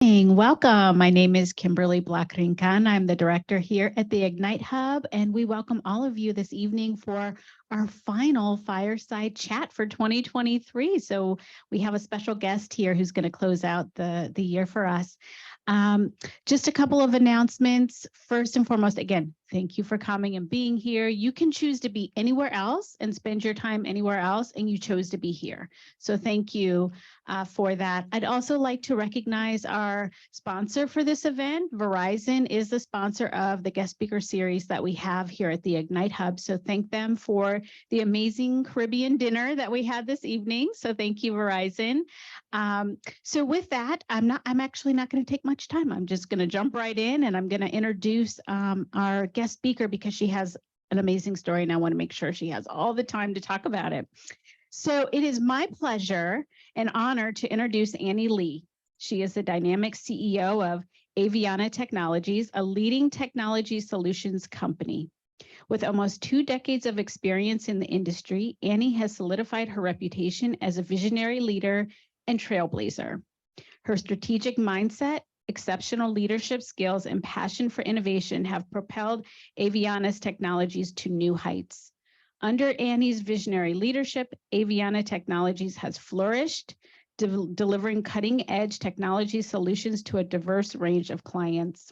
Welcome. My name is Kimberly Blackrincan. I'm the director here at the Ignite Hub, and we welcome all of you this evening for our final Fireside Chat for 2023. So we have a special guest here who's going to close out the year for us. Just a couple of announcements. First and foremost, again, thank you for coming and being here. You can choose to be anywhere else and spend your time anywhere else, and you chose to be here. So thank you for that. I'd also like to recognize our sponsor for this event. Verizon is the sponsor of the guest speaker series that we have here at the Ignite Hub. So thank them for the amazing Caribbean dinner that we had this evening. So thank you, Verizon. So with that, I'm actually not going to take much time. I'm just going to jump right in, and I'm going to introduce our guest speaker because she has an amazing story, and I want to make sure she has all the time to talk about it. So it is my pleasure and honor to introduce Annie Lee. She is the dynamic CEO of Aviana Technologies, a leading technology solutions company. With almost 2 decades of experience in the industry, Annie has solidified her reputation as a visionary leader and trailblazer. Her strategic mindset, exceptional leadership skills, and passion for innovation have propelled Aviana's Technologies to new heights. Under Annie's visionary leadership, Aviana Technologies has flourished, delivering cutting-edge technology solutions to a diverse range of clients.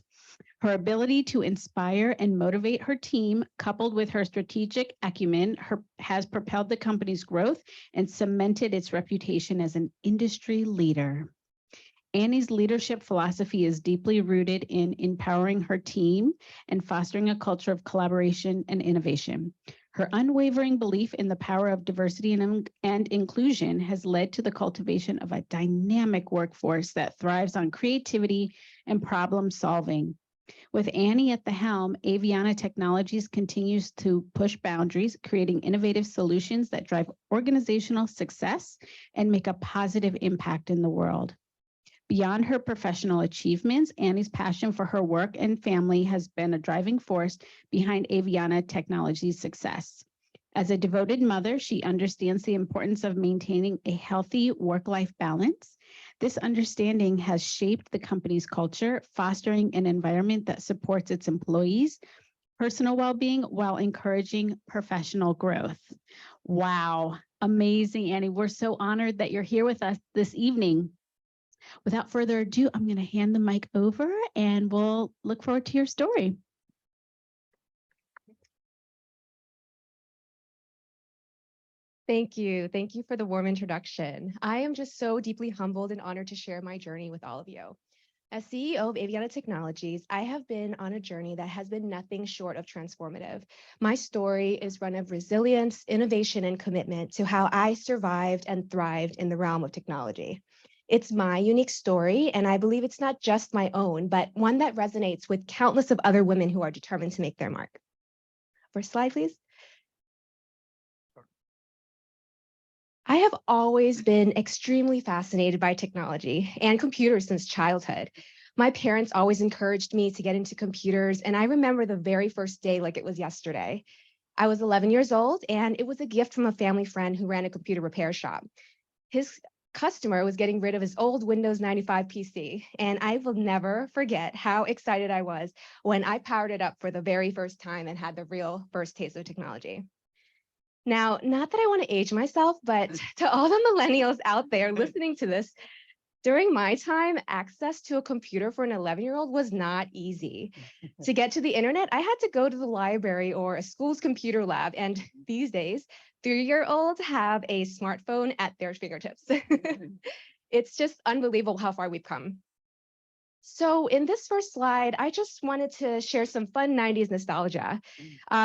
Her ability to inspire and motivate her team, coupled with her strategic acumen, has propelled the company's growth and cemented its reputation as an industry leader. Annie's leadership philosophy is deeply rooted in empowering her team and fostering a culture of collaboration and innovation. Her unwavering belief in the power of diversity and inclusion has led to the cultivation of a dynamic workforce that thrives on creativity and problem solving. With Annie at the helm, Aviana Technologies continues to push boundaries, creating innovative solutions that drive organizational success and make a positive impact in the world. Beyond her professional achievements, Annie's passion for her work and family has been a driving force behind Aviana Technologies' success. As a devoted mother, she understands the importance of maintaining a healthy work-life balance. This understanding has shaped the company's culture, fostering an environment that supports its employees' personal well-being while encouraging professional growth. Wow, amazing, Annie. We're so honored that you're here with us this evening. Without further ado, I'm going to hand the mic over and we'll look forward to your story. Thank you. Thank you for the warm introduction. I am just so deeply humbled and honored to share my journey with all of you. As CEO of Aviana Technologies, I have been on a journey that has been nothing short of transformative. My story is one of resilience, innovation, and commitment to how I survived and thrived in the realm of technology. It's my unique story, and I believe it's not just my own, but one that resonates with countless of other women who are determined to make their mark. First slide, please. I have always been extremely fascinated by technology and computers since childhood. My parents always encouraged me to get into computers, and I remember the very first day like it was yesterday. I was 11 years old, and it was a gift from a family friend who ran a computer repair shop. His customer was getting rid of his old Windows 95 PC, and I will never forget how excited I was when I powered it up for the very first time and had the real first taste of technology. Now, not that I want to age myself, but to all the millennials out there listening to this, during my time, access to a computer for an 11-year-old was not easy. To get to the internet, I had to go to the library or a school's computer lab. And these days, 3-year-olds have a smartphone at their fingertips. It's just unbelievable how far we've come. So in this first slide, I just wanted to share some fun 90s nostalgia.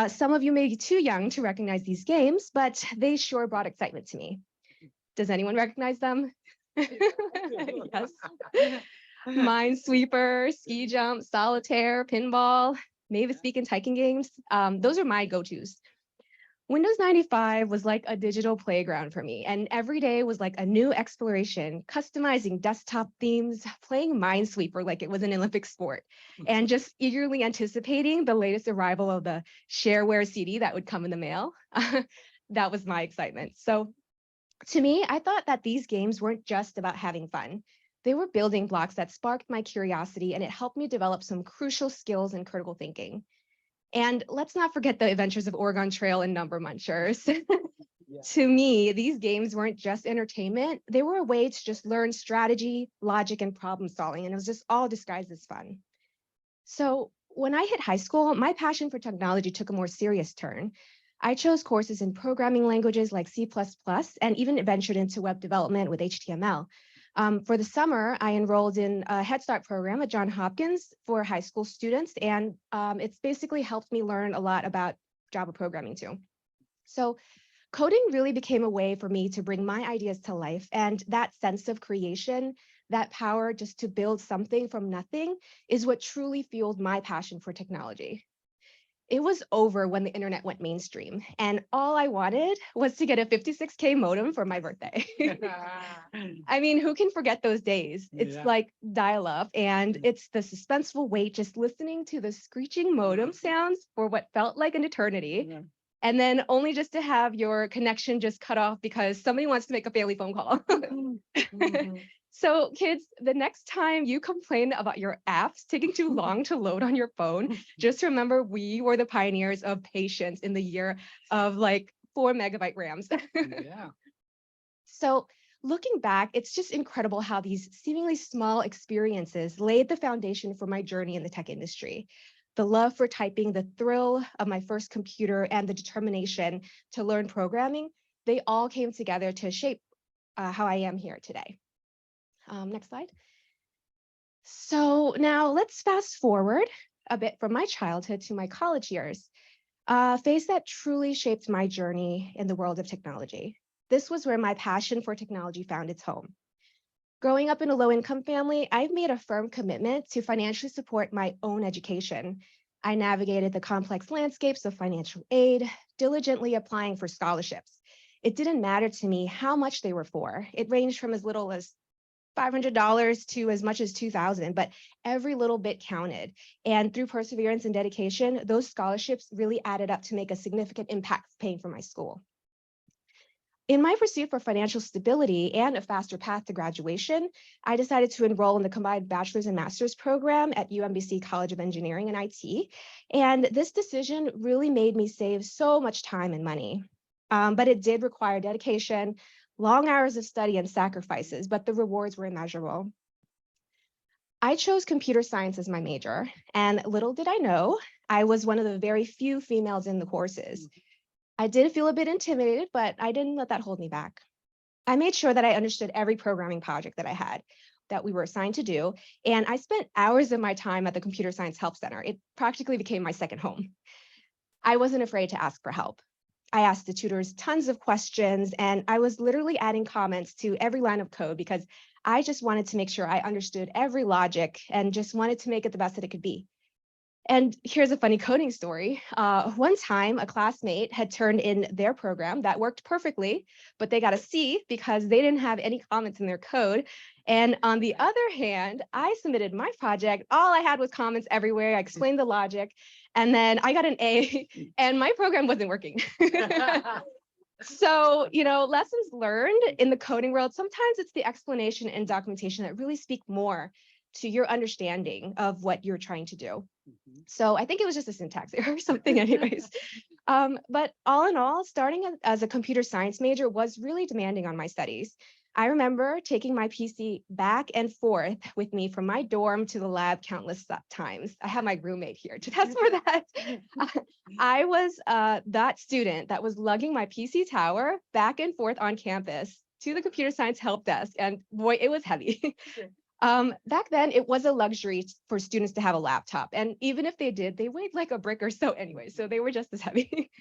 Some of you may be too young to recognize these games, but they sure brought excitement to me. Does anyone recognize them? Yes. Minesweeper, ski jump, solitaire, pinball, Mavis Beacon Tycoon games. Those are my go-tos. Windows 95 was like a digital playground for me, and every day was like a new exploration, customizing desktop themes, playing Minesweeper like it was an Olympic sport, and just eagerly anticipating the latest arrival of the shareware CD that would come in the mail. That was my excitement. So to me, I thought that these games weren't just about having fun. They were building blocks that sparked my curiosity, and it helped me develop some crucial skills in critical thinking. And let's not forget the adventures of Oregon Trail and Number Munchers. To me, these games weren't just entertainment. They were a way to just learn strategy, logic, and problem solving. And it was just all disguised as fun. So when I hit high school, my passion for technology took a more serious turn. I chose courses in programming languages like C++ and even ventured into web development with HTML. For the summer, I enrolled in a Head Start program at Johns Hopkins for high school students, and it's basically helped me learn a lot about Java programming too. So coding really became a way for me to bring my ideas to life, and that sense of creation, that power just to build something from nothing is what truly fueled my passion for technology. It was over when the internet went mainstream, and all I wanted was to get a 56K modem for my birthday. I mean, who can forget those days? It's like dial-up, and it's the suspenseful wait, just listening to the screeching modem sounds for what felt like an eternity. And then only just to have your connection just cut off because somebody wants to make a family phone call. So kids, the next time you complain about your apps taking too long to load on your phone, just remember we were the pioneers of patience in the year of like 4 megabyte RAMs. So looking back, it's just incredible how these seemingly small experiences laid the foundation for my journey in the tech industry. The love for typing, the thrill of my first computer, and the determination to learn programming, they all came together to shape how I am here today. Next slide. So now let's fast forward a bit from my childhood to my college years, a phase that truly shaped my journey in the world of technology. This was where my passion for technology found its home. Growing up in a low-income family, I've made a firm commitment to financially support my own education. I navigated the complex landscapes of financial aid, diligently applying for scholarships. It didn't matter to me how much they were for. It ranged from as little as $500 to as much as $2,000, but every little bit counted. And through perseverance and dedication, those scholarships really added up to make a significant impact paying for my school. In my pursuit for financial stability and a faster path to graduation, I decided to enroll in the combined bachelor's and master's program at UMBC College of Engineering and IT. And this decision really made me save so much time and money. But it did require dedication, long hours of study, and sacrifices, but the rewards were immeasurable. I chose computer science as my major, and little did I know, I was one of the very few females in the courses. I did feel a bit intimidated, but I didn't let that hold me back. I made sure that I understood every programming project that I had that we were assigned to do, and I spent hours of my time at the Computer Science Help Center. It practically became my second home. I wasn't afraid to ask for help. I asked the tutors tons of questions, and I was literally adding comments to every line of code because I just wanted to make sure I understood every logic and just wanted to make it the best that it could be. And here's a funny coding story. One time, a classmate had turned in their program that worked perfectly, but they got a C because they didn't have any comments in their code. And on the other hand, I submitted my project. All I had was comments everywhere. I explained the logic, and then I got an A, and my program wasn't working. So, lessons learned in the coding world, sometimes it's the explanation and documentation that really speak more to your understanding of what you're trying to do. So I think it was just a syntax error or something anyways. But all in all, starting as a computer science major was really demanding on my studies. I remember taking my PC back and forth with me from my dorm to the lab countless times. I have my roommate here to test for that. I was that student that was lugging my PC tower back and forth on campus to the computer science help desk, and boy, it was heavy. Back then, it was a luxury for students to have a laptop. And even if they did, they weighed like a brick or so anyway, so they were just as heavy.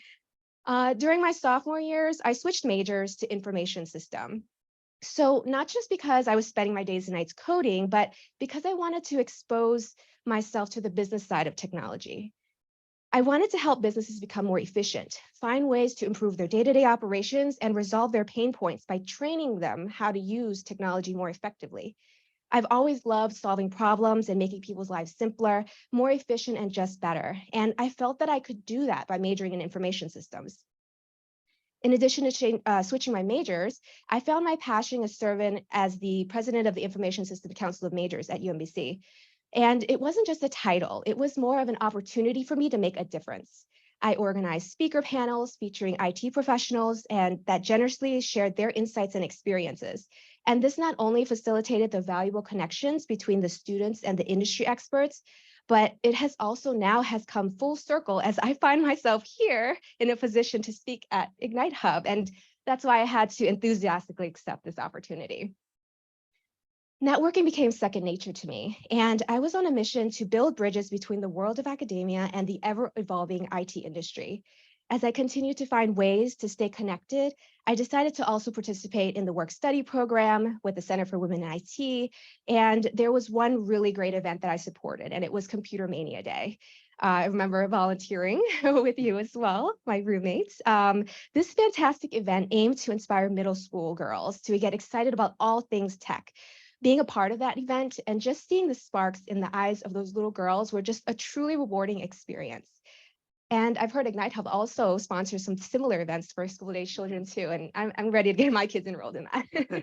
During my sophomore years, I switched majors to information system. So not just because I was spending my days and nights coding, but because I wanted to expose myself to the business side of technology. I wanted to help businesses become more efficient, find ways to improve their day-to-day operations, and resolve their pain points by training them how to use technology more effectively. I've always loved solving problems and making people's lives simpler, more efficient, and just better. And I felt that I could do that by majoring in information systems. In addition to switching my majors, I found my passion as serving as the president of the Information System Council of Majors at UMBC. And it wasn't just a title, it was more of an opportunity for me to make a difference. I organized speaker panels featuring IT professionals and that generously shared their insights and experiences. And this not only facilitated the valuable connections between the students and the industry experts, but it has also now has come full circle as I find myself here in a position to speak at Ignite Hub. And that's why I had to enthusiastically accept this opportunity. Networking became second nature to me, and I was on a mission to build bridges between the world of academia and the ever-evolving IT industry. As I continued to find ways to stay connected, I decided to also participate in the work-study program with the Center for Women in IT, and there was one really great event that I supported, and it was Computer Mania Day. I remember volunteering with you as well, my roommates. This fantastic event aimed to inspire middle school girls to get excited about all things tech. Being a part of that event and just seeing the sparks in the eyes of those little girls were just a truly rewarding experience. And I've heard Ignite Hub also sponsors some similar events for school-age children too, and I'm ready to get my kids enrolled in that.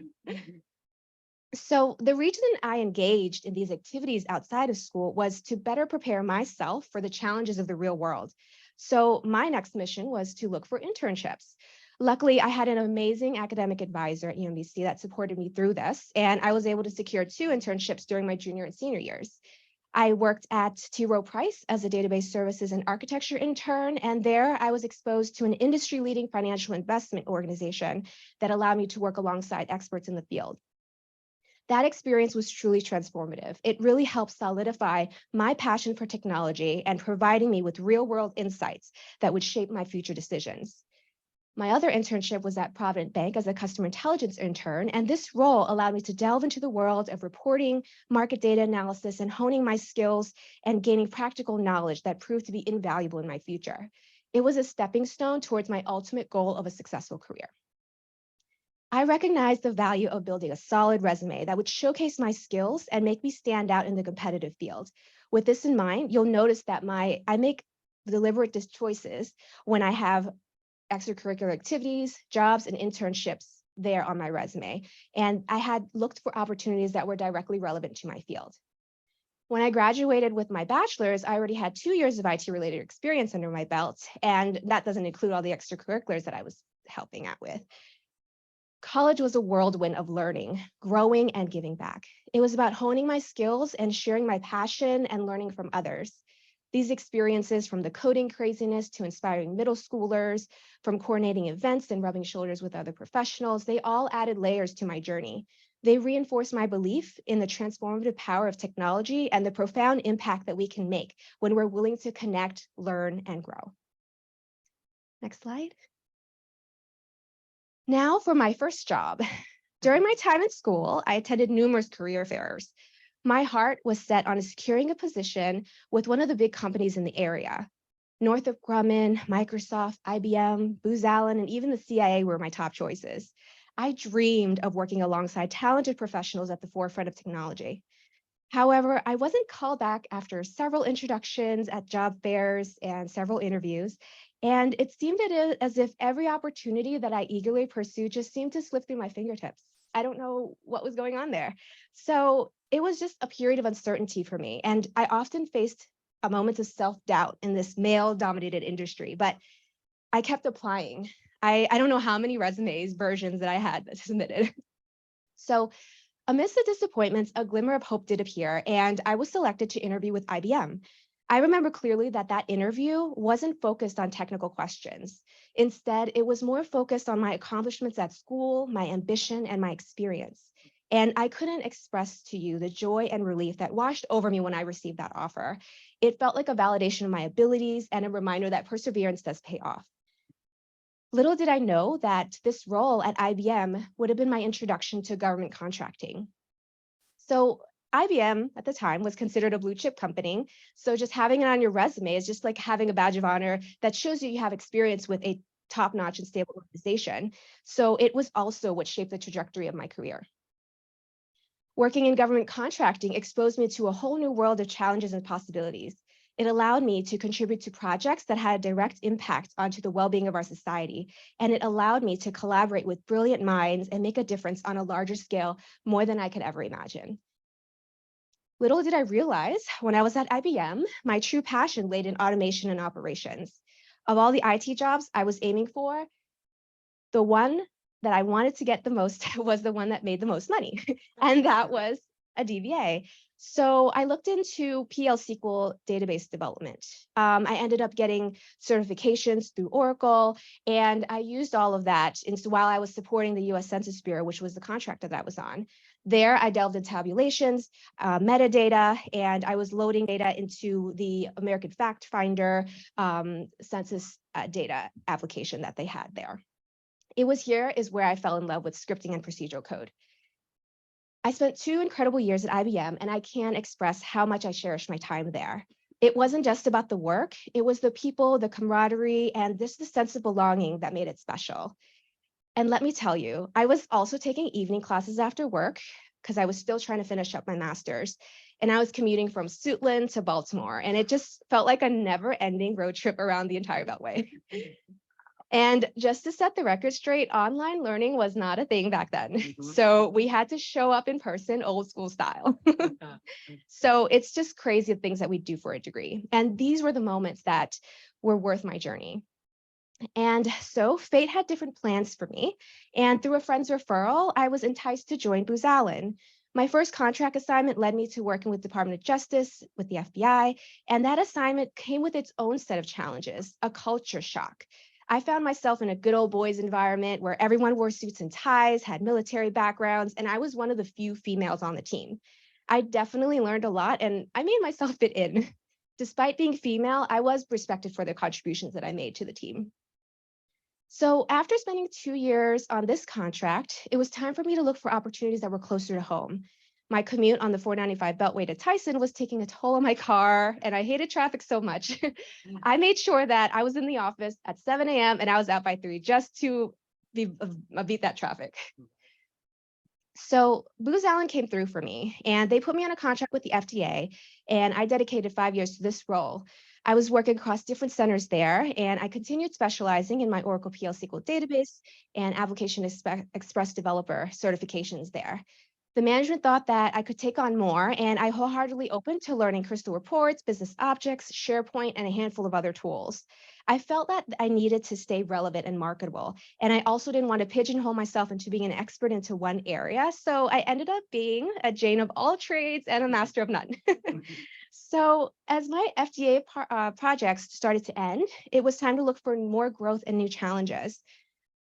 So the reason I engaged in these activities outside of school was to better prepare myself for the challenges of the real world. So my next mission was to look for internships. Luckily, I had an amazing academic advisor at UMBC that supported me through this, and I was able to secure 2 internships during my junior and senior years. I worked at T. Rowe Price as a database services and architecture intern, and there I was exposed to an industry-leading financial investment organization that allowed me to work alongside experts in the field. That experience was truly transformative. It really helped solidify my passion for technology and providing me with real-world insights that would shape my future decisions. My other internship was at Provident Bank as a customer intelligence intern, and this role allowed me to delve into the world of reporting, market data analysis, and honing my skills and gaining practical knowledge that proved to be invaluable in my future. It was a stepping stone towards my ultimate goal of a successful career. I recognized the value of building a solid resume that would showcase my skills and make me stand out in the competitive field. With this in mind, you'll notice that I make deliberate choices when I have extracurricular activities, jobs, and internships there on my resume. And I had looked for opportunities that were directly relevant to my field. When I graduated with my bachelor's, I already had 2 years of IT-related experience under my belt, and that doesn't include all the extracurriculars that I was helping out with. College was a whirlwind of learning, growing, and giving back. It was about honing my skills and sharing my passion and learning from others. These experiences, from the coding craziness to inspiring middle schoolers, from coordinating events and rubbing shoulders with other professionals, they all added layers to my journey. They reinforced my belief in the transformative power of technology and the profound impact that we can make when we're willing to connect, learn, and grow. Next slide. Now for my first job. During my time in school, I attended numerous career fairs. My heart was set on securing a position with one of the big companies in the area. Northrop Grumman, Microsoft, IBM, Booz Allen, and even the CIA were my top choices. I dreamed of working alongside talented professionals at the forefront of technology. However, I wasn't called back after several introductions at job fairs and several interviews, and it seemed as if every opportunity that I eagerly pursued just seemed to slip through my fingertips. I don't know what was going on there. So it was just a period of uncertainty for me, and I often faced a moment of self-doubt in this male-dominated industry, but I kept applying. I don't know how many resumes versions that I had submitted. So amidst the disappointments, a glimmer of hope did appear, and I was selected to interview with IBM. I remember clearly that interview wasn't focused on technical questions. Instead, it was more focused on my accomplishments at school, my ambition, and my experience. And I couldn't express to you the joy and relief that washed over me when I received that offer. It felt like a validation of my abilities and a reminder that perseverance does pay off. Little did I know that this role at IBM would have been my introduction to government contracting. So IBM at the time was considered a blue chip company. So just having it on your resume is just like having a badge of honor that shows you have experience with a top-notch and stable organization. So it was also what shaped the trajectory of my career. Working in government contracting exposed me to a whole new world of challenges and possibilities. It allowed me to contribute to projects that had a direct impact onto the well-being of our society. And it allowed me to collaborate with brilliant minds and make a difference on a larger scale, more than I could ever imagine. Little did I realize when I was at IBM, my true passion laid in automation and operations. Of all the IT jobs I was aiming for, the one that I wanted to get the most was the one that made the most money, and that was a DBA. So I looked into PL SQL database development. I ended up getting certifications through Oracle, and I used all of that while I was supporting the US Census Bureau, which was the contractor that I was on. There, I delved into tabulations, metadata, and I was loading data into the American Fact Finder census data application that they had there. It was here is where I fell in love with scripting and procedural code. I spent 2 incredible years at IBM, and I can't express how much I cherished my time there. It wasn't just about the work, it was the people, the camaraderie, and just the sense of belonging that made it special. And let me tell you, I was also taking evening classes after work because I was still trying to finish up my master's. And I was commuting from Suitland to Baltimore, and it just felt like a never-ending road trip around the entire Beltway. And just to set the record straight, online learning was not a thing back then. So we had to show up in person, old school style. So it's just crazy the things that we do for a degree. And these were the moments that were worth my journey. And so fate had different plans for me. And through a friend's referral, I was enticed to join Booz Allen. My first contract assignment led me to working with Department of Justice, with the FBI, and that assignment came with its own set of challenges, a culture shock. I found myself in a good old boys environment where everyone wore suits and ties, had military backgrounds, and I was one of the few females on the team. I definitely learned a lot, and I made myself fit in. Despite being female, I was respected for the contributions that I made to the team. So after spending 2 years on this contract, it was time for me to look for opportunities that were closer to home. My commute on the 495 Beltway to Tyson was taking a toll on my car, and I hated traffic so much. I made sure that I was in the office at 7 a.m. and I was out by 3 just to beat that traffic. So Booz Allen came through for me, and they put me on a contract with the FDA, and I dedicated 5 years to this role. I was working across different centers there, and I continued specializing in my Oracle PL SQL database and Application Express Developer certifications there. The management thought that I could take on more, and I wholeheartedly opened to learning Crystal Reports, Business Objects, SharePoint, and a handful of other tools. I felt that I needed to stay relevant and marketable, and I also didn't want to pigeonhole myself into being an expert into one area, so I ended up being a Jane of all trades and a master of none. So as my FDA projects started to end, it was time to look for more growth and new challenges.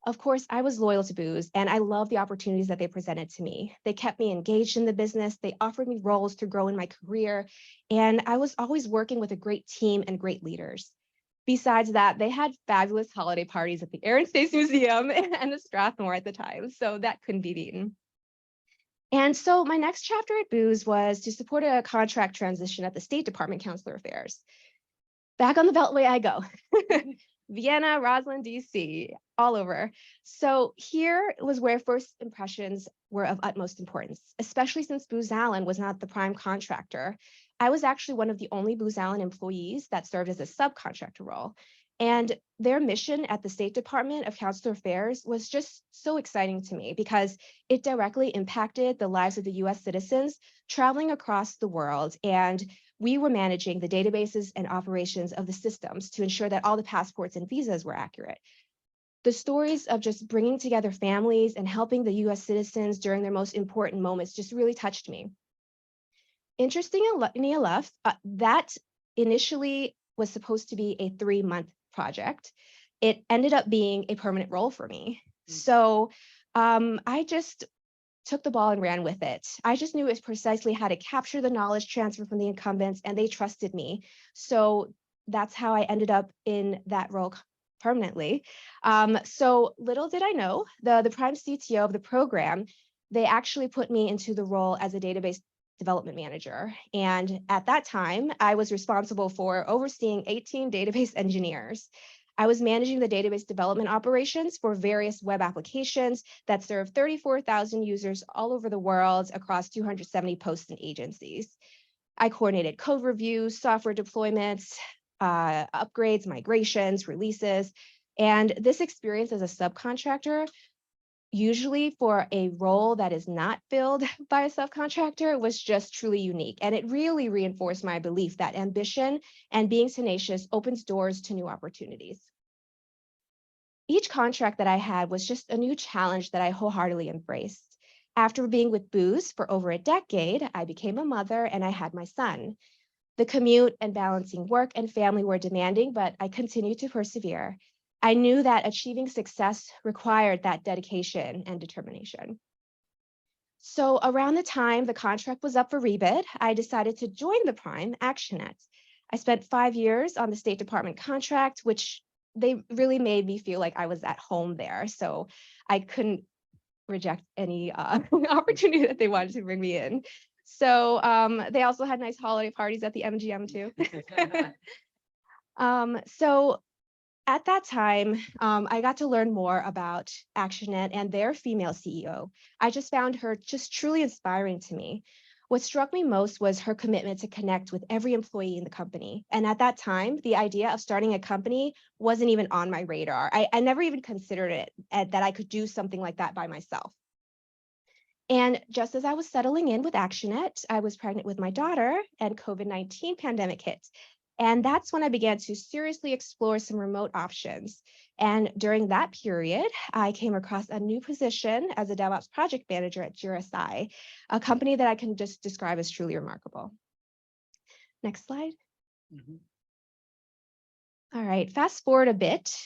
Of course, I was loyal to Booz, and I loved the opportunities that they presented to me. They kept me engaged in the business. They offered me roles to grow in my career, and I was always working with a great team and great leaders. Besides that, they had fabulous holiday parties at the Air and Space Museum and the Strathmore at the time, so that couldn't be beaten. And so my next chapter at Booz was to support a contract transition at the State Department Consular Affairs. Back on the Beltway I go. Vienna, Roslyn, DC, all over. So here was where first impressions were of utmost importance, especially since Booz Allen was not the prime contractor. I was actually one of the only Booz Allen employees that served as a subcontractor role. And their mission at the State Department of Consular Affairs was just so exciting to me because it directly impacted the lives of the US citizens traveling across the world. And we were managing the databases and operations of the systems to ensure that all the passports and visas were accurate. The stories of just bringing together families and helping the US citizens during their most important moments just really touched me. Interestingly enough, that initially was supposed to be a 3-month project. It ended up being a permanent role for me. So I just took the ball and ran with it. I just knew it precisely how to capture the knowledge transfer from the incumbents, and they trusted me. So that's how I ended up in that role permanently. So little did I know, the prime CTO of the program, they actually put me into the role as a database development manager. And at that time, I was responsible for overseeing 18 database engineers. I was managing the database development operations for various web applications that serve 34,000 users all over the world across 270 posts and agencies. I coordinated code reviews, software deployments, upgrades, migrations, releases. And this experience as a subcontractor, usually for a role that is not filled by a subcontractor, was just truly unique. And it really reinforced my belief that ambition and being tenacious opens doors to new opportunities. Each contract that I had was just a new challenge that I wholeheartedly embraced. After being with Booz for over a decade, I became a mother and I had my son. The commute and balancing work and family were demanding, but I continued to persevere. I knew that achieving success required that dedication and determination. So around the time the contract was up for rebid, I decided to join the prime ActionNet. I spent 5 years on the State Department contract, which they really made me feel like I was at home there. So I couldn't reject any opportunity that they wanted to bring me in. So they also had nice holiday parties at the MGM too. So at that time, I got to learn more about ActionNet and their female CEO. I just found her just truly inspiring to me. What struck me most was her commitment to connect with every employee in the company. And at that time, the idea of starting a company wasn't even on my radar. I never even considered it that I could do something like that by myself. And just as I was settling in with ActionNet, I was pregnant with my daughter and COVID-19 pandemic hit. And that's when I began to seriously explore some remote options. And during that period, I came across a new position as a DevOps project manager at GRSI, a company that I can just describe as truly remarkable. Next slide. All right, fast forward a bit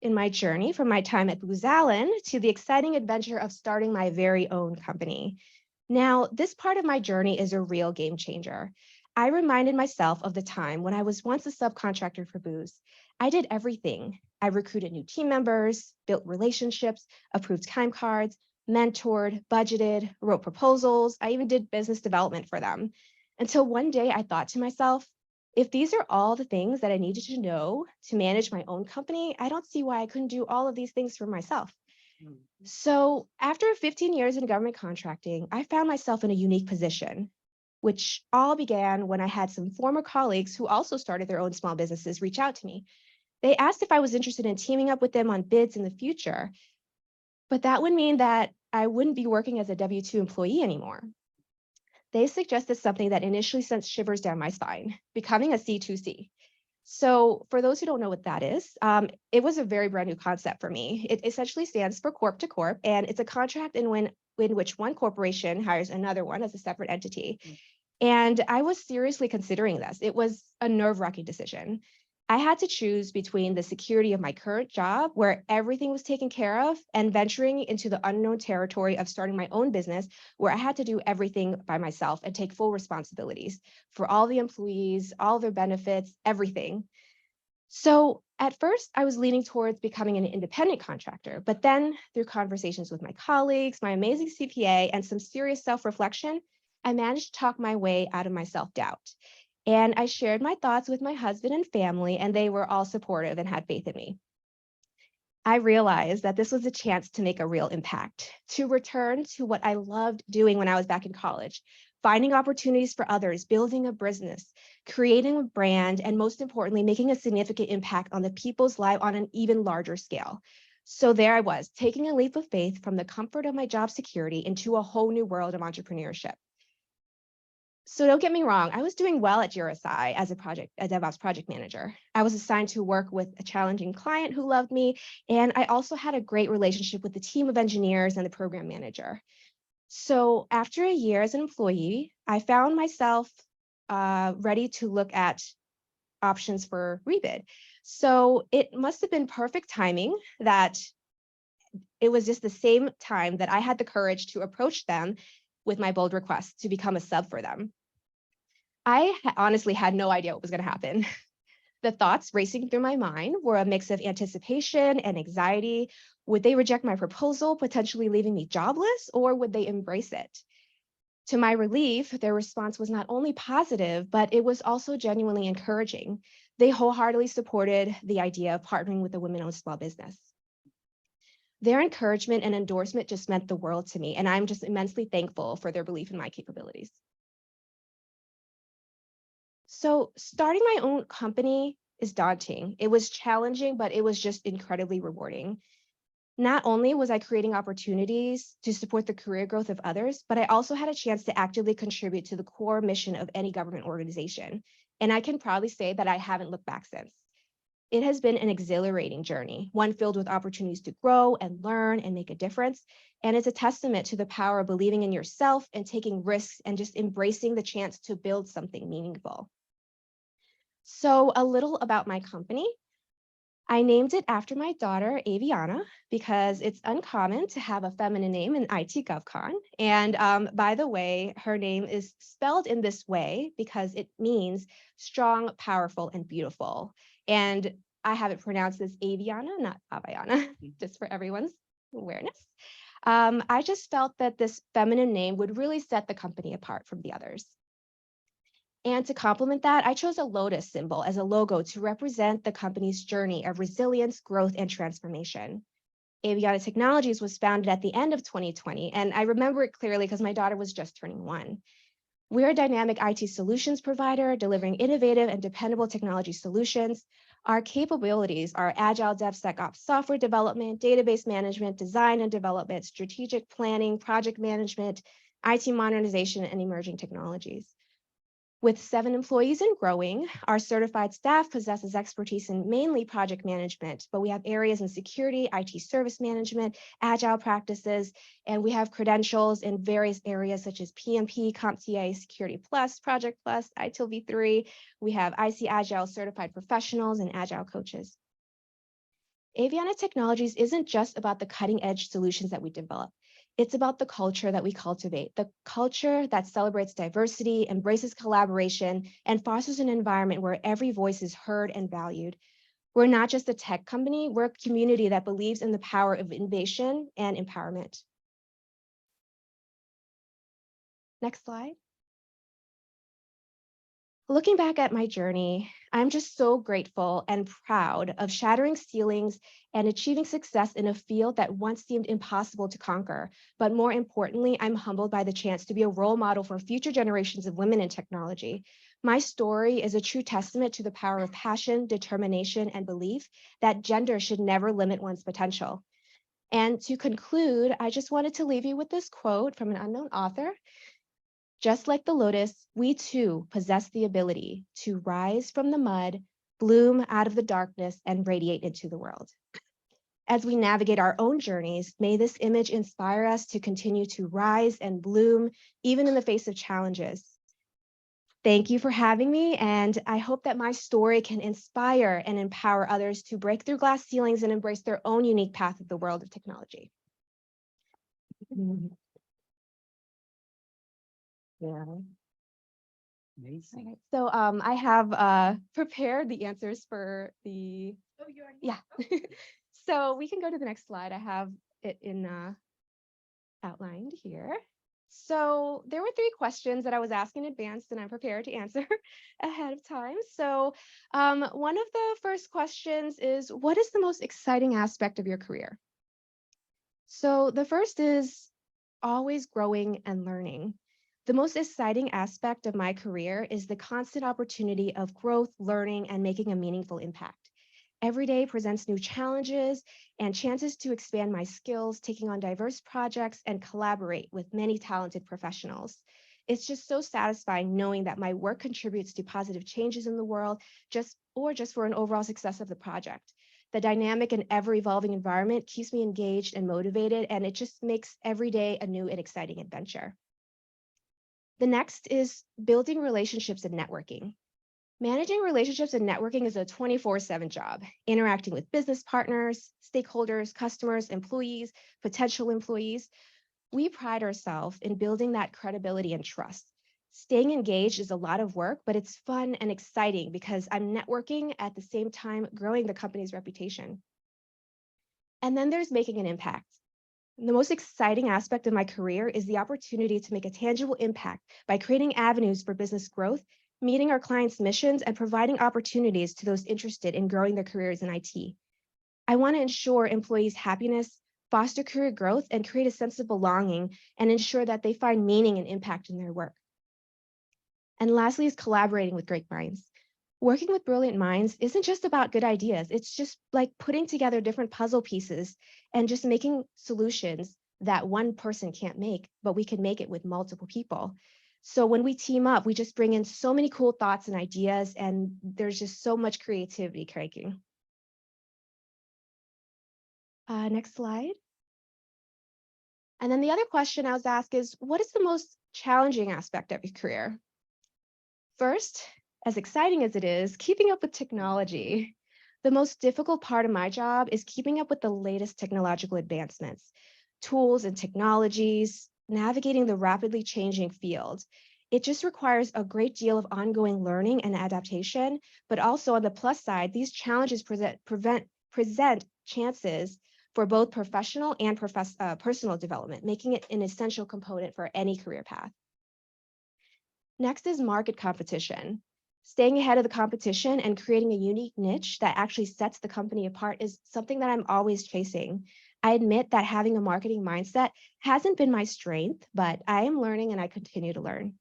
in my journey from my time at Booz Allen to the exciting adventure of starting my very own company. Now, this part of my journey is a real game changer. I reminded myself of the time when I was once a subcontractor for Booz. I did everything. I recruited new team members, built relationships, approved time cards, mentored, budgeted, wrote proposals. I even did business development for them. Until one day I thought to myself, if these are all the things that I needed to know to manage my own company, I don't see why I couldn't do all of these things for myself. So after 15 years in government contracting, I found myself in a unique position, which all began when I had some former colleagues who also started their own small businesses reach out to me. They asked if I was interested in teaming up with them on bids in the future, but that would mean that I wouldn't be working as a W-2 employee anymore. They suggested something that initially sent shivers down my spine, becoming a C2C. So for those who don't know what that is, it was a very brand new concept for me. It essentially stands for corp to corp, and it's a contract in which one corporation hires another one as a separate entity. And I was seriously considering this. It was a nerve-wracking decision. I had to choose between the security of my current job, where everything was taken care of, and venturing into the unknown territory of starting my own business, where I had to do everything by myself and take full responsibilities for all the employees, all their benefits, everything. So at first, I was leaning towards becoming an independent contractor, but then through conversations with my colleagues, my amazing CPA, and some serious self-reflection, I managed to talk my way out of my self-doubt. And I shared my thoughts with my husband and family, and they were all supportive and had faith in me. I realized that this was a chance to make a real impact, to return to what I loved doing when I was back in college, finding opportunities for others, building a business, creating a brand, and most importantly, making a significant impact on the people's life on an even larger scale. So there I was, taking a leap of faith from the comfort of my job security into a whole new world of entrepreneurship. So don't get me wrong, I was doing well at GRSI as a DevOps project manager. I was assigned to work with a challenging client who loved me, and I also had a great relationship with the team of engineers and the program manager. So after a year as an employee, I found myself ready to look at options for rebid. So it must have been perfect timing that it was just the same time that I had the courage to approach them with my bold request to become a sub for them. I honestly had no idea what was going to happen. The thoughts racing through my mind were a mix of anticipation and anxiety. Would they reject my proposal, potentially leaving me jobless, or would they embrace it? To my relief, their response was not only positive, but it was also genuinely encouraging. They wholeheartedly supported the idea of partnering with a women-owned small business. Their encouragement and endorsement just meant the world to me, and I'm just immensely thankful for their belief in my capabilities. So starting my own company is daunting. It was challenging, but it was just incredibly rewarding. Not only was I creating opportunities to support the career growth of others, but I also had a chance to actively contribute to the core mission of any government organization. And I can proudly say that I haven't looked back since. It has been an exhilarating journey, one filled with opportunities to grow and learn and make a difference. And it's a testament to the power of believing in yourself and taking risks and just embracing the chance to build something meaningful. So a little about my company. I named it after my daughter, Aviana, because it's uncommon to have a feminine name in IT GovCon. And by the way, her name is spelled in this way because it means strong, powerful, and beautiful. And I have it pronounced as Aviana, not Aviana, just for everyone's awareness. I just felt that this feminine name would really set the company apart from the others. And to complement that, I chose a lotus symbol as a logo to represent the company's journey of resilience, growth, and transformation. Aviana Technologies was founded at the end of 2020, and I remember it clearly because my daughter was just turning 1. We're a dynamic IT solutions provider delivering innovative and dependable technology solutions. Our capabilities are agile DevSecOps software development, database management, design and development, strategic planning, project management, IT modernization, and emerging technologies. With 7 employees and growing, our certified staff possesses expertise in mainly project management, but we have areas in security, IT service management, agile practices, and we have credentials in various areas such as PMP, CompTIA, Security Plus, Project Plus, ITIL V3. We have IC Agile certified professionals and agile coaches. Aviana Technologies isn't just about the cutting edge solutions that we develop. It's about the culture that we cultivate, the culture that celebrates diversity, embraces collaboration, and fosters an environment where every voice is heard and valued. We're not just a tech company, we're a community that believes in the power of innovation and empowerment. Next slide. Looking back at my journey, I'm just so grateful and proud of shattering ceilings and achieving success in a field that once seemed impossible to conquer. But more importantly, I'm humbled by the chance to be a role model for future generations of women in technology. My story is a true testament to the power of passion, determination, and belief that gender should never limit one's potential. And to conclude, I just wanted to leave you with this quote from an unknown author. Just like the lotus, we too possess the ability to rise from the mud, bloom out of the darkness, and radiate into the world. As we navigate our own journeys, may this image inspire us to continue to rise and bloom, even in the face of challenges. Thank you for having me, and I hope that my story can inspire and empower others to break through glass ceilings and embrace their own unique path of the world of technology. Yeah. Amazing. Right. So I have prepared the answers for the, yeah. So we can go to the next slide. I have it in outlined here. So there were 3 questions that I was asked in advance and I'm prepared to answer ahead of time. So one of the first questions is, what is the most exciting aspect of your career? So the first is always growing and learning. The most exciting aspect of my career is the constant opportunity of growth, learning, and making a meaningful impact. Every day presents new challenges and chances to expand my skills, taking on diverse projects and collaborate with many talented professionals. It's just so satisfying knowing that my work contributes to positive changes in the world, just for an overall success of the project. The dynamic and ever-evolving environment keeps me engaged and motivated, and it just makes every day a new and exciting adventure. The next is building relationships and networking. Managing relationships and networking is a 24/7 job, interacting with business partners, stakeholders, customers, employees, potential employees. We pride ourselves in building that credibility and trust. Staying engaged is a lot of work, but it's fun and exciting because I'm networking at the same time growing the company's reputation. And then there's making an impact. The most exciting aspect of my career is the opportunity to make a tangible impact by creating avenues for business growth, meeting our clients' missions, and providing opportunities to those interested in growing their careers in IT. I want to ensure employees' happiness, foster career growth, and create a sense of belonging, and ensure that they find meaning and impact in their work. And lastly is collaborating with great minds. Working with brilliant minds isn't just about good ideas. It's just like putting together different puzzle pieces and just making solutions that one person can't make, but we can make it with multiple people. So when we team up, we just bring in so many cool thoughts and ideas, and there's just so much creativity cranking. Next slide. And then the other question I was asked is, what is the most challenging aspect of your career? First, as exciting as it is, keeping up with technology. The most difficult part of my job is keeping up with the latest technological advancements, tools and technologies, navigating the rapidly changing field. It just requires a great deal of ongoing learning and adaptation, but also on the plus side, these challenges present chances for both professional and personal development, making it an essential component for any career path. Next is market competition. Staying ahead of the competition and creating a unique niche that actually sets the company apart is something that I'm always chasing. I admit that having a marketing mindset hasn't been my strength, but I am learning and I continue to learn.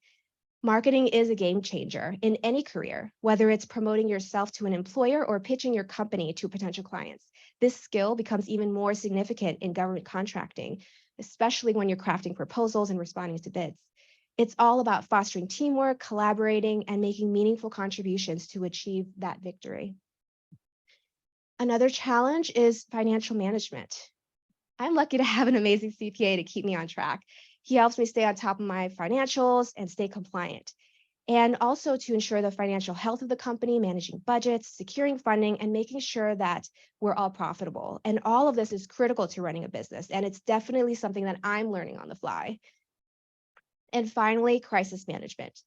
Marketing is a game changer in any career, whether it's promoting yourself to an employer or pitching your company to potential clients. This skill becomes even more significant in government contracting, especially when you're crafting proposals and responding to bids. It's all about fostering teamwork, collaborating, and making meaningful contributions to achieve that victory. Another challenge is financial management. I'm lucky to have an amazing CPA to keep me on track. He helps me stay on top of my financials and stay compliant, and also to ensure the financial health of the company, managing budgets, securing funding, and making sure that we're all profitable. And all of this is critical to running a business, and it's definitely something that I'm learning on the fly. And finally, crisis management.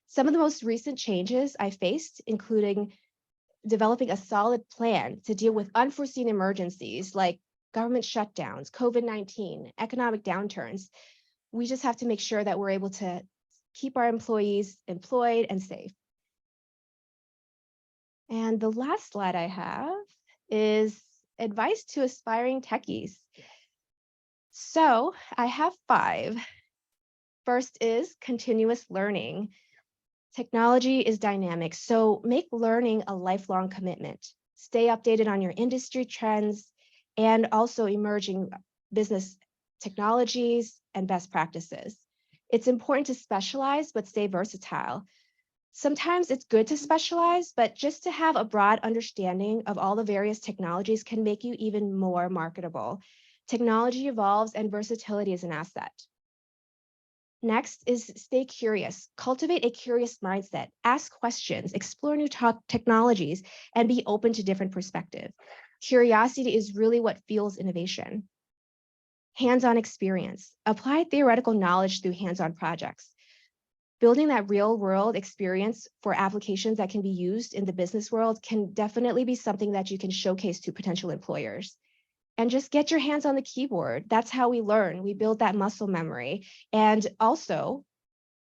Some of the most recent changes I faced, including developing a solid plan to deal with unforeseen emergencies like government shutdowns, COVID-19, economic downturns. We just have to make sure that we're able to keep our employees employed and safe. And the last slide I have is advice to aspiring techies. So I have 5. First is continuous learning. Technology is dynamic, so make learning a lifelong commitment. Stay updated on your industry trends and also emerging business technologies and best practices. It's important to specialize, but stay versatile. Sometimes it's good to specialize, but just to have a broad understanding of all the various technologies can make you even more marketable. Technology evolves and versatility is an asset. Next is stay curious, cultivate a curious mindset, ask questions, explore new technologies, and be open to different perspectives. Curiosity is really what fuels innovation. Hands-on experience, apply theoretical knowledge through hands-on projects. Building that real-world experience for applications that can be used in the business world can definitely be something that you can showcase to potential employers. And just get your hands on the keyboard. That's how we learn. We build that muscle memory. And also,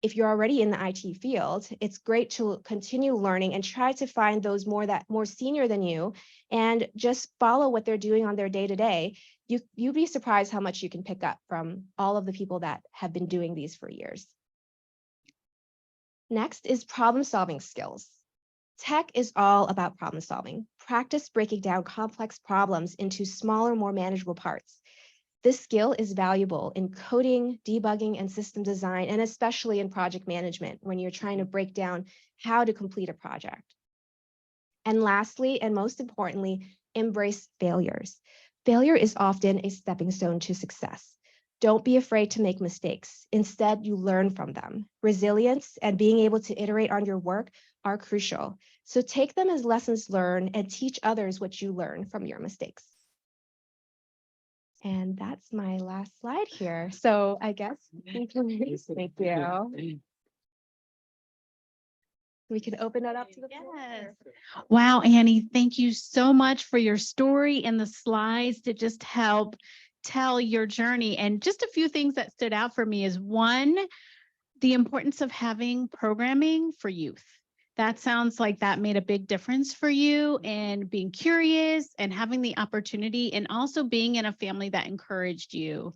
if you're already in the IT field, it's great to continue learning and try to find those more senior than you and just follow what they're doing on their day-to-day. You'd be surprised how much you can pick up from all of the people that have been doing these for years. Next is problem-solving skills. Tech is all about problem solving. Practice breaking down complex problems into smaller, more manageable parts. This skill is valuable in coding, debugging, and system design, and especially in project management when you're trying to break down how to complete a project. And lastly, and most importantly, embrace failures. Failure is often a stepping stone to success. Don't be afraid to make mistakes. Instead, you learn from them. Resilience and being able to iterate on your work are crucial. So take them as lessons learned and teach others what you learn from your mistakes. And that's my last slide here. So I guess thank you. We can open it up to the floor. Wow, Annie, thank you so much for your story and the slides to just help tell your journey. And just a few things that stood out for me is one, the importance of having programming for youth. That sounds like that made a big difference for you in being curious and having the opportunity, and also being in a family that encouraged you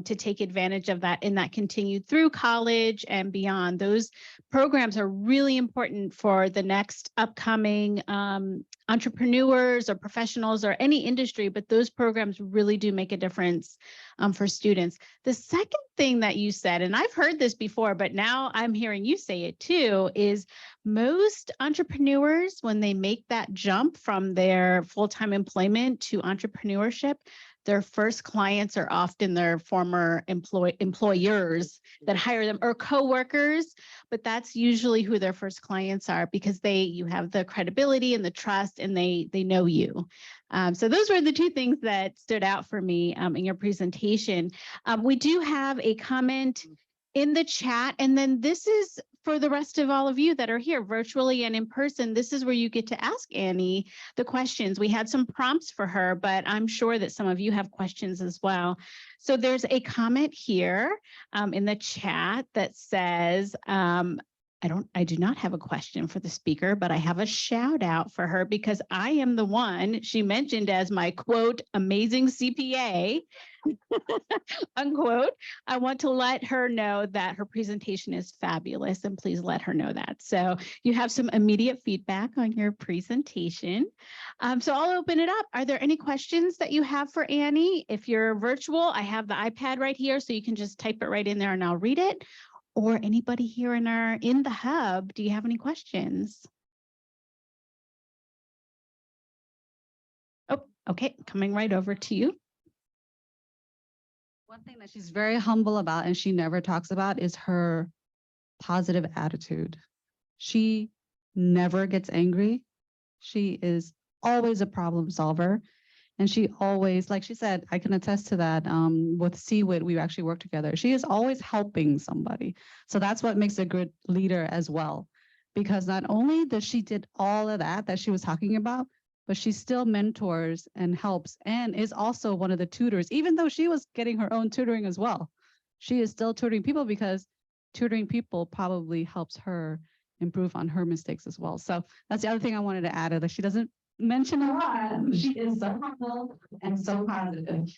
to take advantage of that, and that continued through college and beyond. Those programs are really important for the next upcoming entrepreneurs or professionals or any industry, but those programs really do make a difference for students. The second thing that you said, and I've heard this before, but now I'm hearing you say it too, is most entrepreneurs, when they make that jump from their full-time employment to entrepreneurship, their first clients are often their former employers that hire them, or coworkers, but that's usually who their first clients are, because you have the credibility and the trust, and they know you. So those were the two things that stood out for me in your presentation. We do have a comment in the chat, and then this is for the rest of all of you that are here virtually and in person. This is where you get to ask Annie the questions. We had some prompts for her, but I'm sure that some of you have questions as well. So there's a comment here in the chat that says, I do not have a question for the speaker, but I have a shout out for her, because I am the one she mentioned as my quote, amazing CPA. Unquote. I want to let her know that her presentation is fabulous, and please let her know that. So you have some immediate feedback on your presentation. So I'll open it up. Are there any questions that you have for Annie? If you're virtual, I have the iPad right here, so you can just type it right in there and I'll read it. Or anybody here in the hub, do you have any questions? Oh, okay, coming right over to you. One thing that she's very humble about and she never talks about is her positive attitude. She never gets angry. She is always a problem solver. And she always, like she said, I can attest to that with CWIT, we actually work together. She is always helping somebody. So that's what makes a good leader as well. Because not only does she did all of that she was talking about, but she still mentors and helps, and is also one of the tutors, even though she was getting her own tutoring as well. She is still tutoring people, because tutoring people probably helps her improve on her mistakes as well. So that's the other thing I wanted to add, that she doesn't mention a lot. She is so humble and so positive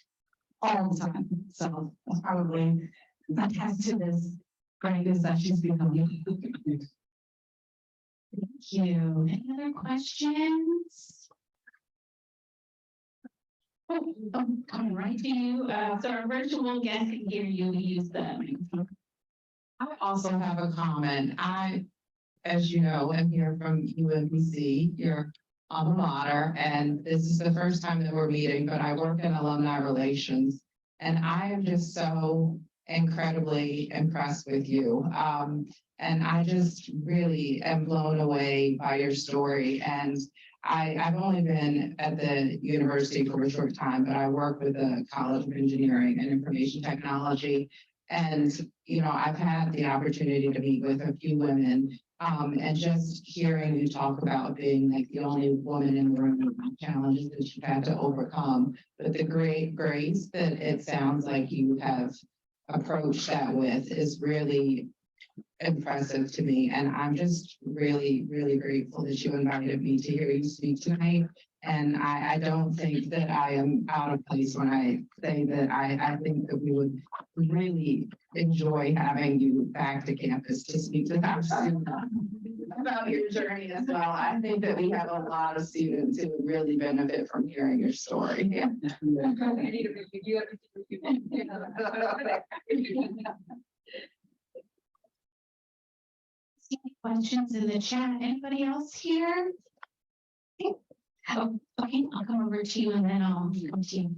all the time. So that's probably attest to this greatness that she's becoming. Thank you. Any other questions? Oh, coming right to you. So our virtual guests can hear you. We use the microphone. I also have a comment. As you know, am here from UMBC, your alma mater, and this is the first time that we're meeting, but I work in alumni relations, and I am just so incredibly impressed with you. And I just really am blown away by your story. And I've only been at the university for a short time, but I work with the College of Engineering and Information Technology. And, you know, I've had the opportunity to meet with a few women, and just hearing you talk about being like the only woman in the room, challenges that you've had to overcome, but the great grace that it sounds like you have approached that with is really impressive to me. And I'm just really, really grateful that you invited me to hear you speak tonight. And I don't think that I am out of place when I say that I think that we would really enjoy having you back to campus to speak to our students about your journey as well. I think that we have a lot of students who would really benefit from hearing your story. Yeah. Questions in the chat? Anybody else here? Oh, okay, I'll come over to you and then I'll come to you.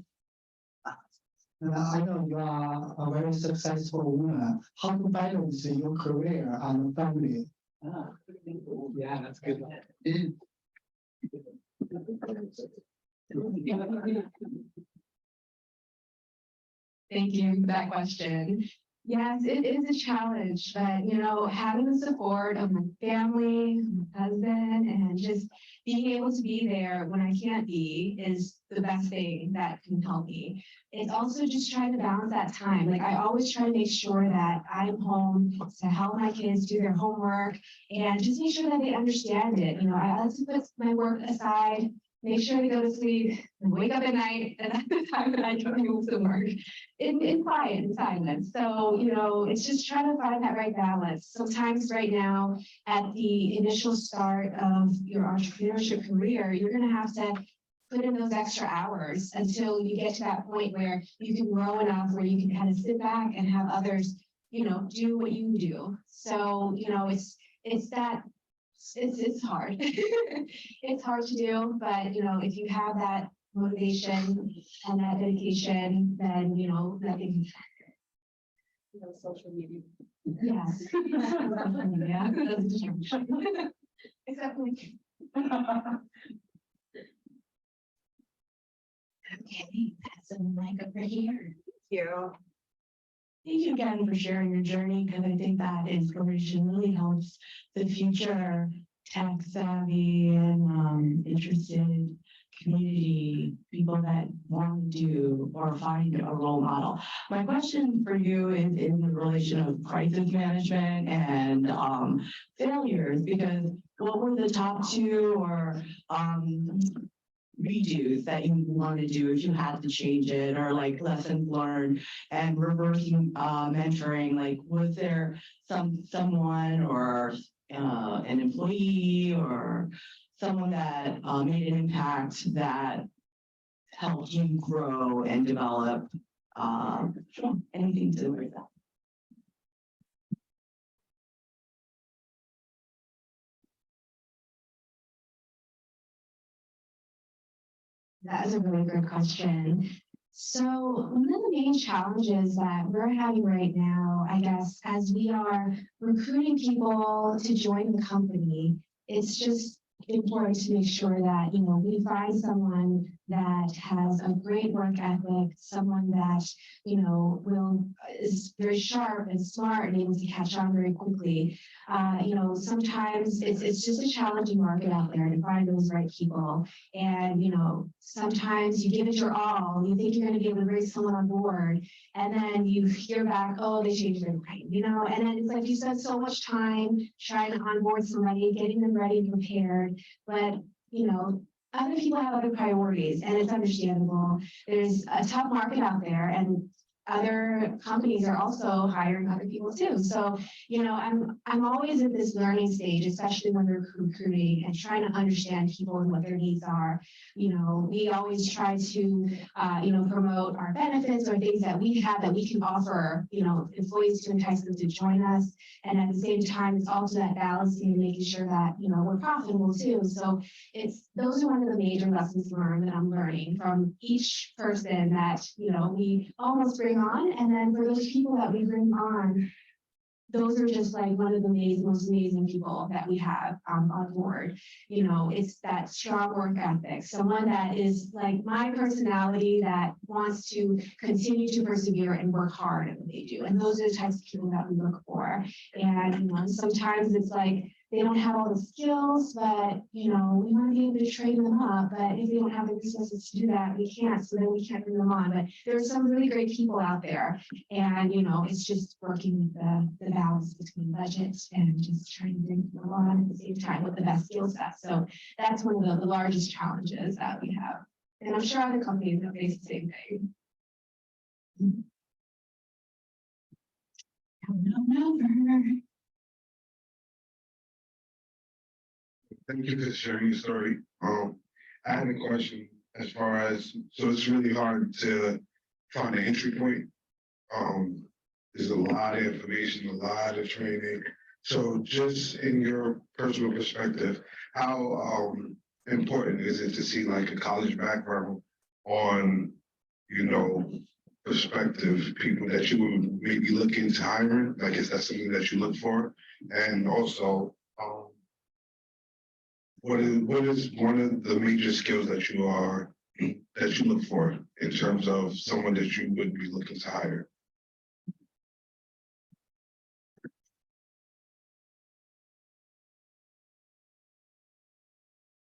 I know you are a very successful woman. How to balance your career and family? Yeah, that's good. Thank you for that question. Yes, it is a challenge, but you know, having the support of my family, my husband, and just being able to be there when I can't be is the best thing that can help me. It's also just trying to balance that time. Like I always try to make sure that I'm home to help my kids do their homework and just make sure that they understand it. You know, I like to put my work aside, make sure they go to sleep, and wake up at night, and that's the time that I go to work in quiet and silence. So, you know, it's just trying to find that right balance. Sometimes right now, at the initial start of your entrepreneurship career, you're going to have to put in those extra hours until you get to that point where you can grow enough where you can kind of sit back and have others, you know, do what you do. So, you know, it's hard. It's hard to do, but you know, if you have that motivation and that dedication, then you know nothing. You know, social media. Yes. Yeah. Exactly. Okay, that's a mic over here. You. Thank you again for sharing your journey, because I think that inspiration really helps the future tech savvy and interested community people that want to do or find a role model. My question for you is in the relation of crisis management and failures, because what were the top two or redos that you want to do if you had to change it, or like lessons learned and reversing mentoring? Like, was there someone or an employee or someone that made an impact that helped you grow and develop? Sure, anything to do with that. That is a really good question. So one of the main challenges that we're having right now, I guess, as we are recruiting people to join the company, it's just important to make sure that, you know, we find someone that has a great work ethic, someone that, you know, is very sharp and smart and able to catch on very quickly. You know, sometimes it's just a challenging market out there to find those right people. And, you know, sometimes you give it your all, you think you're going to be able to bring someone on board, and then you hear back, oh, they changed their mind, you know, and then it's like you spend so much time trying to onboard somebody, getting them ready and prepared, but, you know, other people have other priorities, and it's understandable. There's a tough market out there, and other companies are also hiring other people too. So, you know, I'm always at this learning stage, especially when we're recruiting and trying to understand people and what their needs are. You know, we always try to, you know, promote our benefits or things that we have that we can offer, you know, employees to entice them to join us. And at the same time, it's also that balancing and making sure that, you know, we're profitable too. So those are one of the major lessons learned that I'm learning from each person that, you know, we almost bring on. And then for those people that we bring on, those are just like one of the most amazing people that we have on board. You know, it's that strong work ethic, someone that is like my personality that wants to continue to persevere and work hard at what they do. And those are the types of people that we look for. And, you know, sometimes it's like, they don't have all the skills, but, you know, we want to be able to train them up. But if they don't have the resources to do that, we can't. So then we can't bring them on. But there's some really great people out there. And, you know, it's just working with the balance between budgets and just trying to bring people on at the same time with the best skill set. So that's one of the largest challenges that we have. And I'm sure other companies have faced the same thing. Thank you for sharing your story. I had a question as far as, so it's really hard to find an entry point. There's a lot of information, a lot of training. So just in your personal perspective, how important is it to see like a college background on, you know, prospective people that you would maybe look into hiring? Like, is that something that you look for? And also, what is one of the major skills that you look for in terms of someone that you would be looking to hire?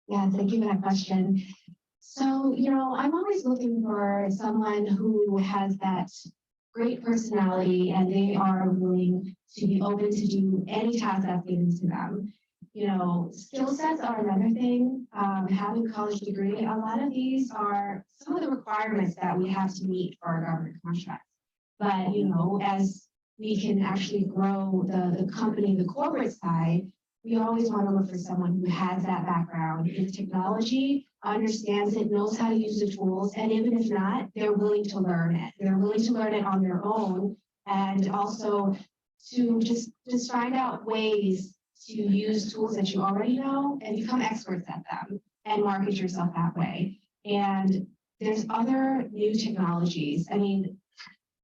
Yeah, thank you for that question. So, I'm always looking for someone who has that great personality and they are willing to be open to do any task that's given to them. Skill sets are another thing. Having a college degree, a lot of these are some of the requirements that we have to meet for our government contracts. But, as we can actually grow the company, the corporate side, we always want to look for someone who has that background in technology, understands it, knows how to use the tools, and even if not, they're willing to learn it. They're willing to learn it on their own, and also to just find out ways to use tools that you already know and become experts at them and market yourself that way. And there's other new technologies. I mean,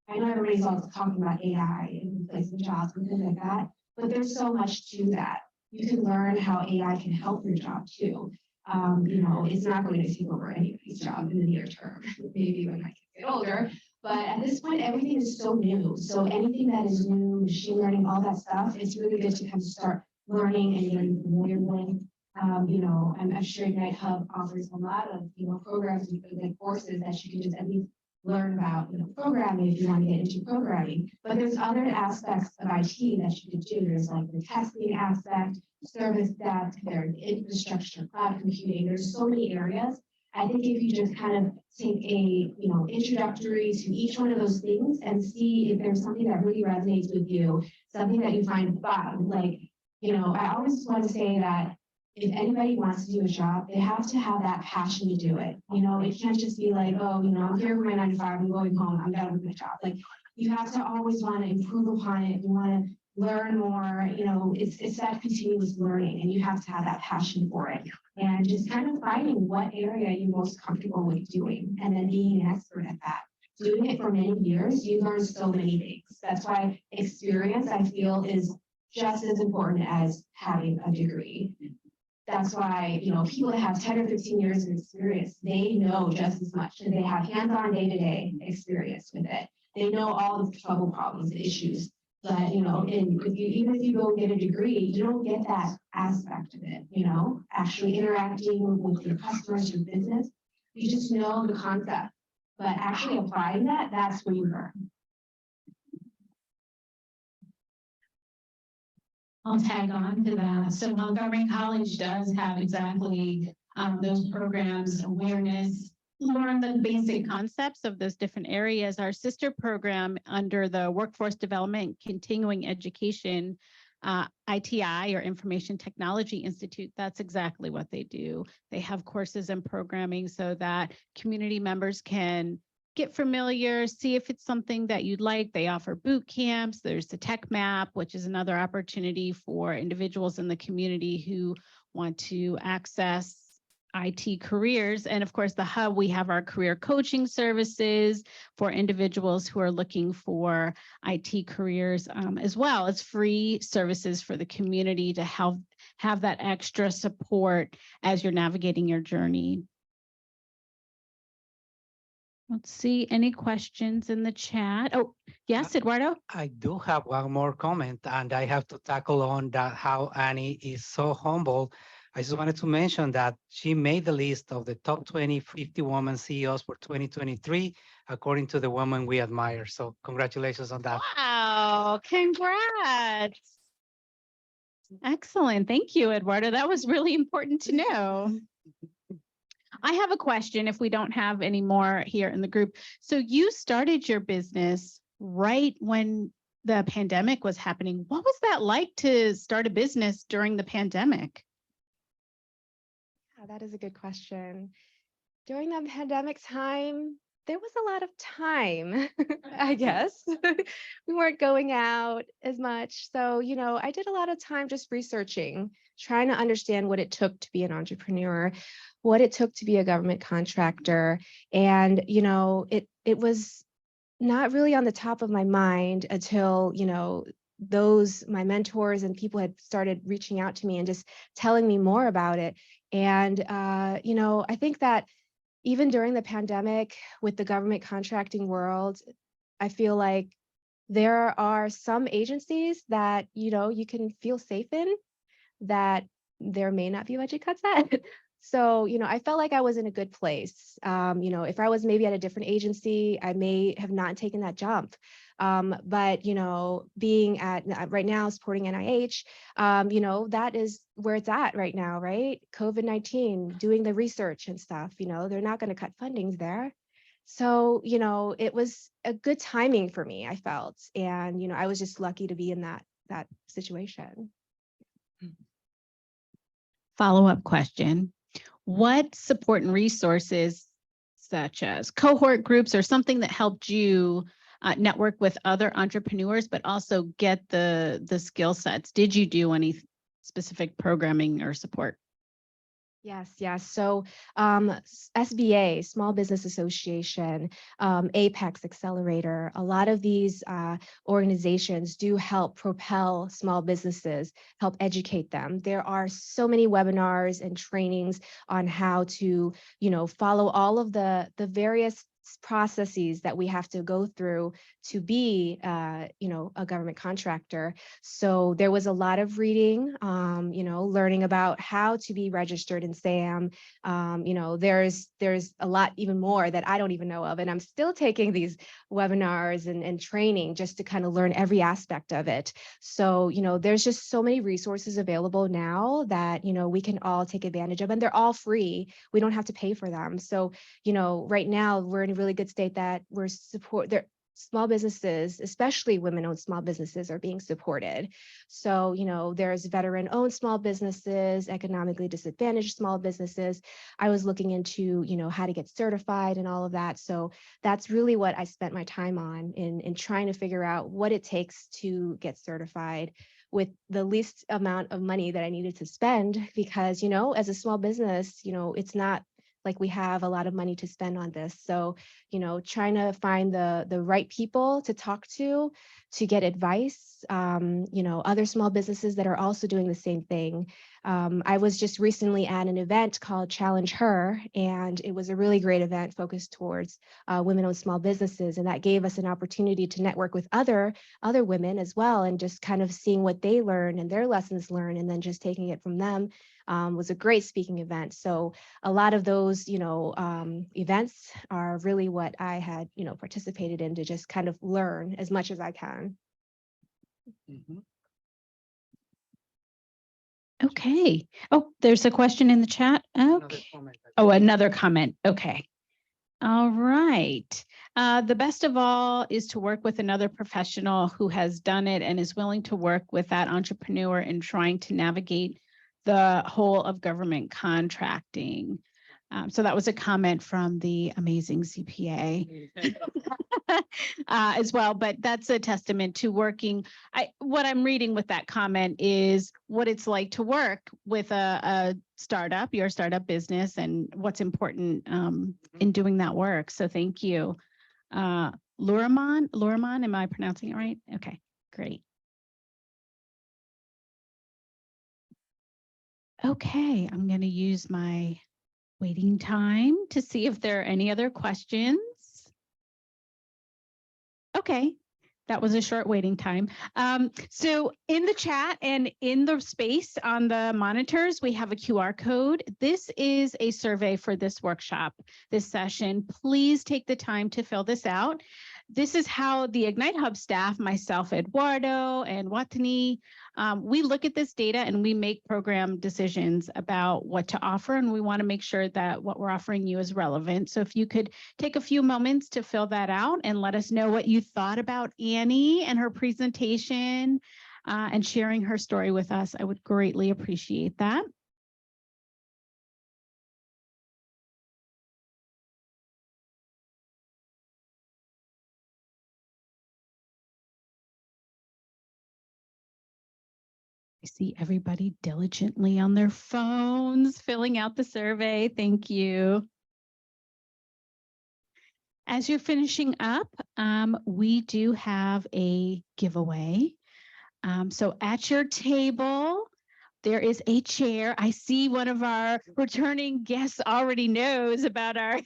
I know everybody's always talking about AI and replacing jobs and things like that, but there's so much to that. You can learn how AI can help your job too. It's not going to take over anybody's job in the near term, maybe when I get older. But at this point, everything is so new. So anything that is new, machine learning, all that stuff, it's really good to kind of start learning and getting familiar with. I'm sure Ignite Hub offers a lot of, programs and courses that you can just at least learn about, programming if you want to get into programming. But there's other aspects of IT that you could do. There's like the testing aspect, service desk, there's infrastructure, cloud computing. There's so many areas. I think if you just kind of take a, introductory to each one of those things and see if there's something that really resonates with you, something that you find fun. Like, I always want to say that if anybody wants to do a job, they have to have that passion to do it. It can't just be like, oh, I'm here for my 9 to 5, I'm going home, I'm done with my job. Like, you have to always want to improve upon it. You want to learn more, it's that continuous learning, and you have to have that passion for it. And just kind of finding what area you're most comfortable with doing, and then being an expert at that. Doing it for many years, you learn so many things. That's why experience, I feel, is just as important as having a degree. That's why, people that have 10 or 15 years of experience, they know just as much, and they have hands-on day-to-day experience with it. They know all the trouble problems and issues. But, even if you go get a degree, you don't get that aspect of it, actually interacting with your customers, your business. You just know the concept, but actually applying that, that's where you learn. I'll tag on to that. So Montgomery College does have exactly those programs, awareness, learn the basic concepts of those different areas. Our sister program under the Workforce Development Continuing Education, ITI, or Information Technology Institute, that's exactly what they do. They have courses and programming so that community members can get familiar, see if it's something that you'd like. They offer boot camps. There's the Tech Map, which is another opportunity for individuals in the community who want to access IT careers. And of course, the Hub, we have our career coaching services for individuals who are looking for IT careers as well. It's free services for the community to have that extra support as you're navigating your journey. Let's see, any questions in the chat? Oh, yes, Eduardo? I do have one more comment, and I have to tackle on that how Annie is so humble. I just wanted to mention that she made the list of the top 50 women CEOs for 2023, according to the woman we admire. So congratulations on that. Wow, congrats. Excellent. Thank you, Eduardo. That was really important to know. I have a question if we don't have any more here in the group. So you started your business right when the pandemic was happening. What was that like to start a business during the pandemic? Yeah, that is a good question. During the pandemic time, there was a lot of time, I guess. We weren't going out as much. So, I did a lot of time just researching, trying to understand what it took to be an entrepreneur, what it took to be a government contractor. And, it was not really on the top of my mind until, my mentors and people had started reaching out to me and just telling me more about it. And, I think that even during the pandemic with the government contracting world, I feel like there are some agencies that, you can feel safe in, that there may not be budget cuts at. So, I felt like I was in a good place. If I was maybe at a different agency, I may have not taken that jump. But, being at right now supporting NIH, that is where it's at right now, right? COVID-19, doing the research and stuff, they're not going to cut fundings there. So, it was a good timing for me, I felt. And, I was just lucky to be in that situation. Follow-up question. What support and resources, such as cohort groups or something that helped you network with other entrepreneurs, but also get the skill sets? Did you do any specific programming or support? Yes. So SBA, Small Business Association, Apex Accelerator, a lot of these organizations do help propel small businesses, help educate them. There are so many webinars and trainings on how to, follow all of the various processes that we have to go through to be, a government contractor. So there was a lot of reading, learning about how to be registered in SAM. There's a lot even more that I don't even know of, and I'm still taking these webinars and training just to kind of learn every aspect of it. So, there's just so many resources available now that, we can all take advantage of, and they're all free. We don't have to pay for them. So, right now we're in a really good state that we're small businesses, especially women-owned small businesses, are being supported. So, there's veteran-owned small businesses, economically disadvantaged small businesses. I was looking into, how to get certified and all of that. So that's really what I spent my time on in trying to figure out what it takes to get certified with the least amount of money that I needed to spend, because, as a small business, it's not like we have a lot of money to spend on this. So, trying to find the right people to talk to get advice, other small businesses that are also doing the same thing. I was just recently at an event called Challenge Her, and it was a really great event focused towards women-owned small businesses. And that gave us an opportunity to network with other women as well, and just kind of seeing what they learned and their lessons learned, and then just taking it from them. Was a great speaking event. So a lot of those, events are really what I had, participated in to just kind of learn as much as I can. Okay. Oh, there's a question in the chat. Okay. Oh, another comment. Okay. All right. The best of all is to work with another professional who has done it and is willing to work with that entrepreneur in trying to navigate the whole of government contracting. So that was a comment from the amazing CPA as well, but that's a testament to working. What I'm reading with that comment is what it's like to work with a startup, your startup business, and what's important in doing that work. So thank you. Luraman, am I pronouncing it right? Okay, great. Okay, I'm going to use my waiting time to see if there are any other questions. Okay, that was a short waiting time. So in the chat and in the space on the monitors, we have a QR code. This is a survey for this workshop, this session. Please take the time to fill this out. This is how the Ignite Hub staff, myself, Eduardo, and Watani, we look at this data and we make program decisions about what to offer, and we want to make sure that what we're offering you is relevant. So if you could take a few moments to fill that out and let us know what you thought about Annie and her presentation and sharing her story with us, I would greatly appreciate that. I see everybody diligently on their phones, filling out the survey. Thank you. As you're finishing up, we do have a giveaway. So at your table, there is a chair. I see one of our returning guests already knows about our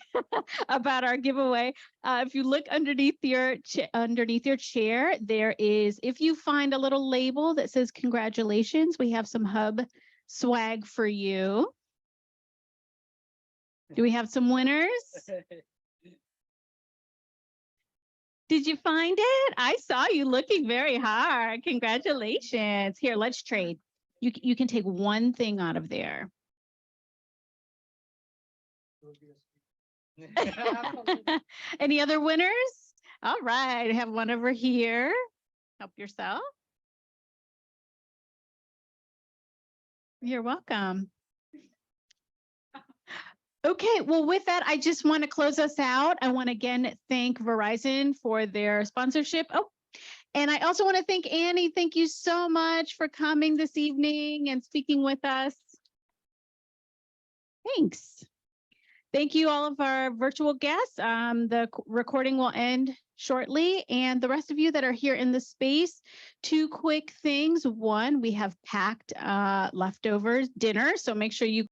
about our giveaway. If you look underneath your chair, there is, if you find a little label that says congratulations, we have some Hub swag for you. Do we have some winners? Did you find it? I saw you looking very hard. Congratulations. Here, let's trade. You can take one thing out of there. Any other winners? All right, I have one over here. Help yourself. You're welcome. Okay, well, with that, I just want to close us out. I want to again thank Verizon for their sponsorship. Oh, and I also want to thank Annie. Thank you so much for coming this evening and speaking with us. Thanks. Thank you, all of our virtual guests. The recording will end shortly. And the rest of you that are here in the space, 2 quick things. One, we have packed leftovers dinner, so make sure you